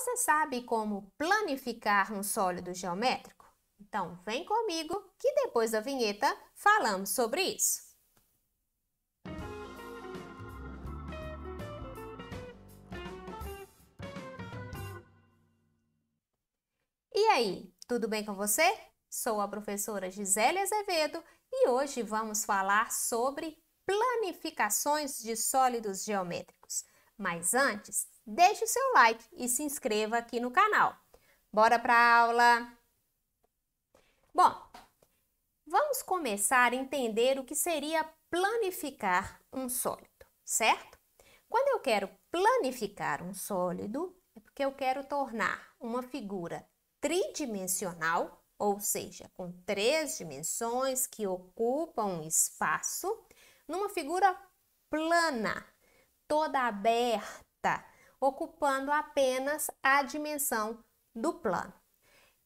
Você sabe como planificar um sólido geométrico? Então, vem comigo que depois da vinheta falamos sobre isso. E aí, tudo bem com você? Sou a professora Gisele Azevedo e hoje vamos falar sobre planificações de sólidos geométricos. Mas antes, deixe o seu like e se inscreva aqui no canal. Bora para a aula! Bom, vamos começar a entender o que seria planificar um sólido, certo? Quando eu quero planificar um sólido, é porque eu quero tornar uma figura tridimensional, ou seja, com 3 dimensões que ocupam um espaço, numa figura plana, toda aberta, ocupando apenas a dimensão do plano.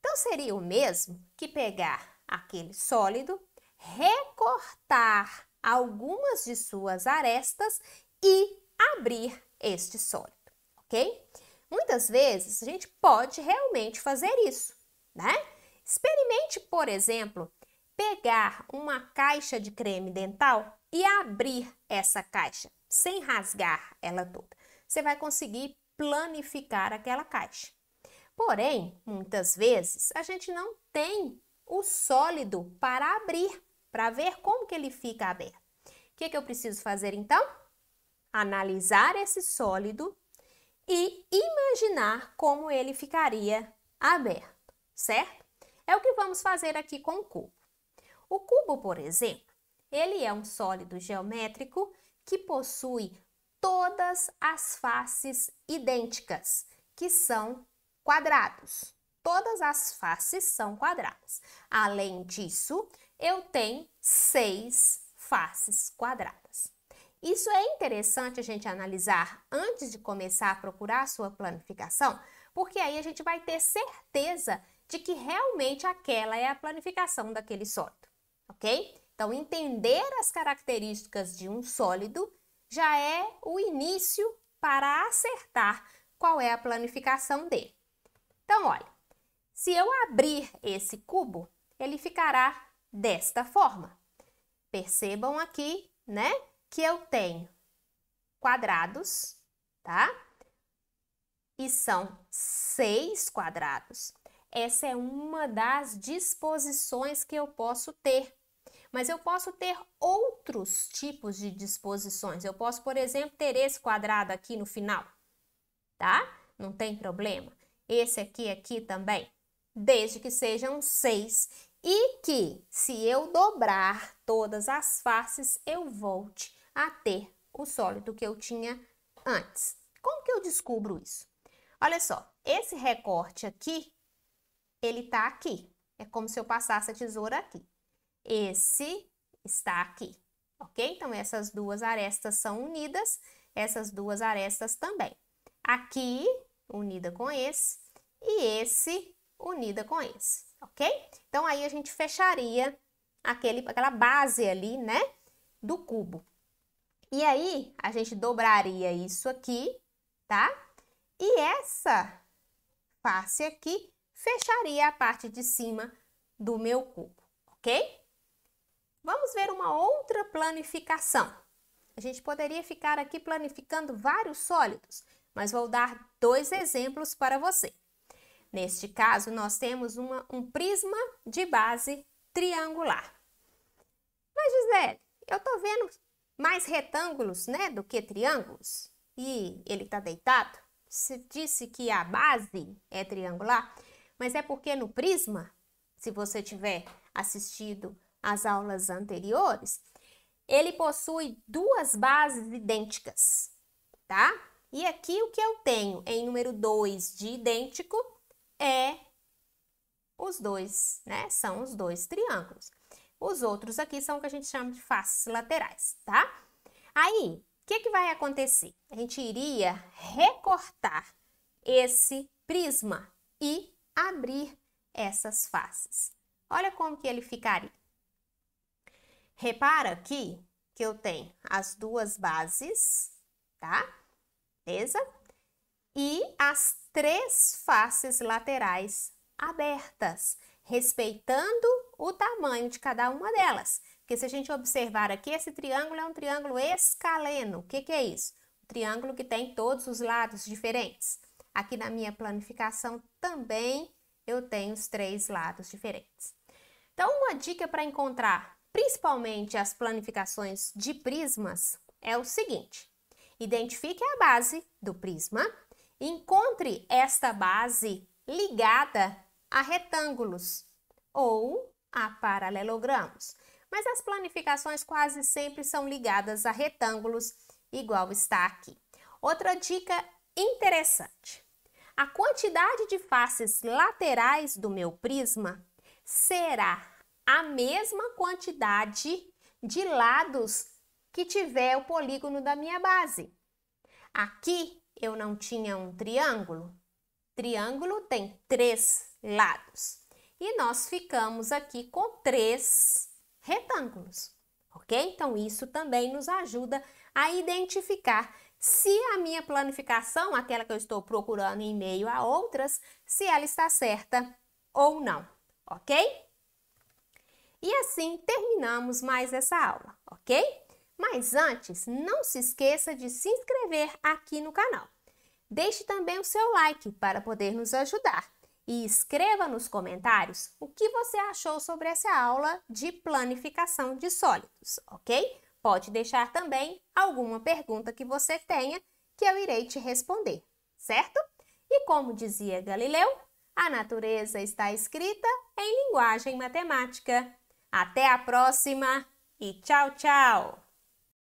Então, seria o mesmo que pegar aquele sólido, recortar algumas de suas arestas e abrir este sólido, ok? Muitas vezes a gente pode realmente fazer isso, né? Experimente, por exemplo, pegar uma caixa de creme dental e abrir essa caixa, sem rasgar ela toda. Você vai conseguir planificar aquela caixa. Porém, muitas vezes a gente não tem o sólido para abrir, para ver como que ele fica aberto. O que eu preciso fazer então? Analisar esse sólido e imaginar como ele ficaria aberto, certo? É o que vamos fazer aqui com o cubo. O cubo, por exemplo, ele é um sólido geométrico que possui todas as faces idênticas, que são quadrados. Todas as faces são quadradas. Além disso, eu tenho 6 faces quadradas. Isso é interessante a gente analisar antes de começar a procurar a sua planificação, porque aí a gente vai ter certeza de que realmente aquela é a planificação daquele sólido, ok? Então, entender as características de um sólido já é o início para acertar qual é a planificação dele. Então, olha, se eu abrir esse cubo, ele ficará desta forma. Percebam aqui, né, que eu tenho quadrados, tá? E são 6 quadrados. Essa é uma das disposições que eu posso ter. Mas eu posso ter outros tipos de disposições. Eu posso, por exemplo, ter esse quadrado aqui no final, tá? Não tem problema. Esse aqui também, desde que sejam 6 e que, se eu dobrar todas as faces, eu volte a ter o sólido que eu tinha antes. Como que eu descubro isso? Olha só, esse recorte aqui, ele tá aqui. É como se eu passasse a tesoura aqui. Esse está aqui, ok? Então, essas duas arestas são unidas, essas duas arestas também. Aqui, unida com esse, e esse unida com esse, ok? Então, aí a gente fecharia aquela base ali, né, do cubo. E aí, a gente dobraria isso aqui, tá? E essa face aqui fecharia a parte de cima do meu cubo, ok? Vamos ver uma outra planificação. A gente poderia ficar aqui planificando vários sólidos, mas vou dar 2 exemplos para você. Neste caso, nós temos um prisma de base triangular. Mas, Gisele, eu estou vendo mais retângulos, né, do que triângulos. E ele está deitado. Você disse que a base é triangular, mas é porque no prisma, se você tiver assistido às aulas anteriores, ele possui 2 bases idênticas, tá? E aqui o que eu tenho em número 2 de idêntico é os dois, né? São os 2 triângulos. Os outros aqui são o que a gente chama de faces laterais, tá? Aí, o que vai acontecer? A gente iria recortar esse prisma e abrir essas faces. Olha como que ele ficaria. Repara aqui que eu tenho as 2 bases, tá? Beleza? E as 3 faces laterais abertas, respeitando o tamanho de cada uma delas. Porque se a gente observar aqui, esse triângulo é um triângulo escaleno. O que é isso? Um triângulo que tem todos os lados diferentes. Aqui na minha planificação também eu tenho os 3 lados diferentes. Então, uma dica para encontrar principalmente as planificações de prismas é o seguinte: identifique a base do prisma, encontre esta base ligada a retângulos ou a paralelogramos. Mas as planificações quase sempre são ligadas a retângulos, igual está aqui. Outra dica interessante: a quantidade de faces laterais do meu prisma será a mesma quantidade de lados que tiver o polígono da minha base. Aqui eu não tinha um triângulo. Triângulo tem 3 lados. E nós ficamos aqui com 3 retângulos, ok? Então, isso também nos ajuda a identificar se a minha planificação, aquela que eu estou procurando em meio a outras, se ela está certa ou não, ok? E assim terminamos mais essa aula, ok? Mas antes, não se esqueça de se inscrever aqui no canal. Deixe também o seu like para poder nos ajudar. E escreva nos comentários o que você achou sobre essa aula de planificação de sólidos, ok? Pode deixar também alguma pergunta que você tenha que eu irei te responder, certo? E como dizia Galileu, a natureza está escrita em linguagem matemática. Até a próxima e tchau, tchau!